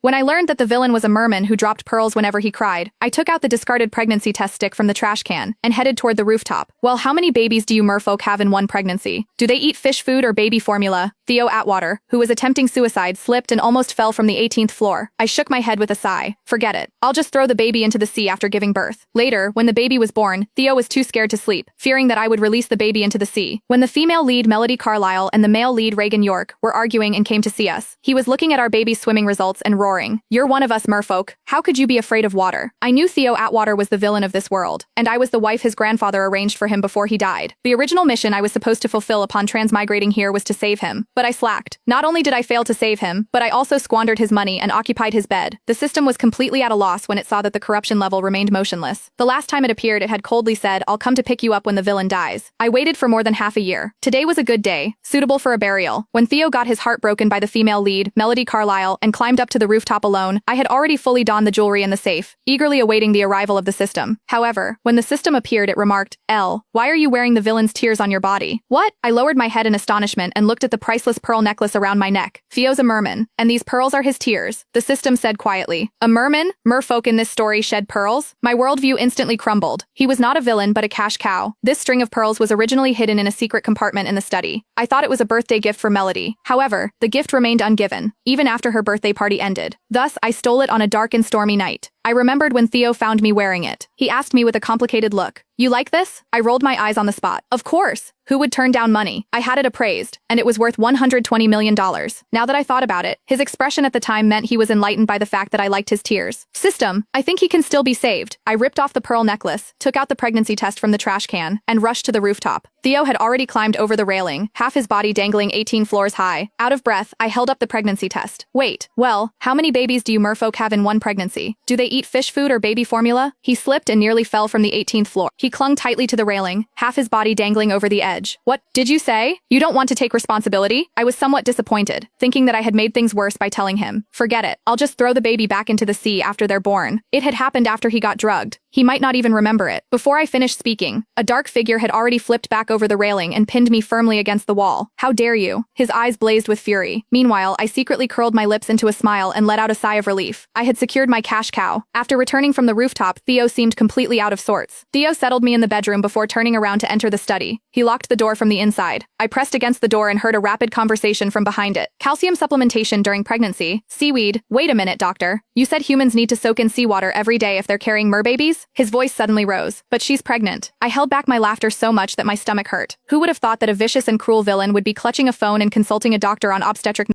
When I learned that the villain was a merman who dropped pearls whenever he cried, I took out the discarded pregnancy test stick from the trash can and headed toward the rooftop. Well, how many babies do you merfolk have in one pregnancy? Do they eat fish food or baby formula? Theo Atwater, who was attempting suicide, slipped and almost fell from the 18th floor. I shook my head with a sigh. Forget it. I'll just throw the baby into the sea after giving birth. Later, when the baby was born, Theo was too scared to sleep, fearing that I would release the baby into the sea. When the female lead Melody Carlisle and the male lead Reagan York were arguing and came to see us, he was looking at our baby's swimming results and roaring, "You're one of us merfolk. How could you be afraid of water?" I knew Theo Atwater was the villain of this world, and I was the wife his grandfather arranged for him before he died. The original mission I was supposed to fulfill upon transmigrating here was to save him, but I slacked. Not only did I fail to save him, but I also squandered his money and occupied his bed. The system was completely at a loss when it saw that the corruption level remained motionless. The last time it appeared, it had coldly said, "I'll come to pick you up when the villain dies." I waited for more than half a year. Today was a good day, suitable for a burial. When Theo got his heart broken by the female lead, Melody Carlisle, and climbed up to the rooftop alone, I had already fully donned the jewelry in the safe, eagerly awaiting the arrival of the system. However, when the system appeared, it remarked, "L, why are you wearing the villain's tears on your body?" What? I lowered my head in astonishment and looked at the priceless pearl necklace around my neck. Theo's a merman, and these pearls are his tears, the system said quietly. A merman? Merfolk in this story shed pearls? My worldview instantly crumbled. He was not a villain but a cash cow. This string of pearls was originally hidden in a secret compartment in the study. I thought it was a birthday gift for Melody. However, the gift remained ungiven, even after her birthday party ended. Thus, I stole it on a dark and stormy night. I remembered when Theo found me wearing it. He asked me with a complicated look, "You like this?" I rolled my eyes on the spot. Of course. Who would turn down money? I had it appraised, and it was worth $120 million. Now that I thought about it, his expression at the time meant he was enlightened by the fact that I liked his tears. System, I think he can still be saved. I ripped off the pearl necklace, took out the pregnancy test from the trash can, and rushed to the rooftop. Theo had already climbed over the railing, half his body dangling 18 floors high. Out of breath, I held up the pregnancy test. Wait, well, how many babies do you merfolk have in one pregnancy? Do they eat fish food or baby formula? He slipped and nearly fell from the 18th floor. He clung tightly to the railing, half his body dangling over the edge. What did you say? You don't want to take responsibility? I was somewhat disappointed, thinking that I had made things worse by telling him. Forget it. I'll just throw the baby back into the sea after they're born. It had happened after he got drugged. He might not even remember it. Before I finished speaking, a dark figure had already flipped back over the railing and pinned me firmly against the wall. How dare you? His eyes blazed with fury. Meanwhile, I secretly curled my lips into a smile and let out a sigh of relief. I had secured my cash cow. After returning from the rooftop, Theo seemed completely out of sorts. Theo settled me in the bedroom before turning around to enter the study. He locked the door from the inside. I pressed against the door and heard a rapid conversation from behind it. Calcium supplementation during pregnancy. Seaweed. Wait a minute, doctor. You said humans need to soak in seawater every day if they're carrying merbabies? His voice suddenly rose. But she's pregnant. I held back my laughter so much that my stomach hurt. Who would have thought that a vicious and cruel villain would be clutching a phone and consulting a doctor on obstetric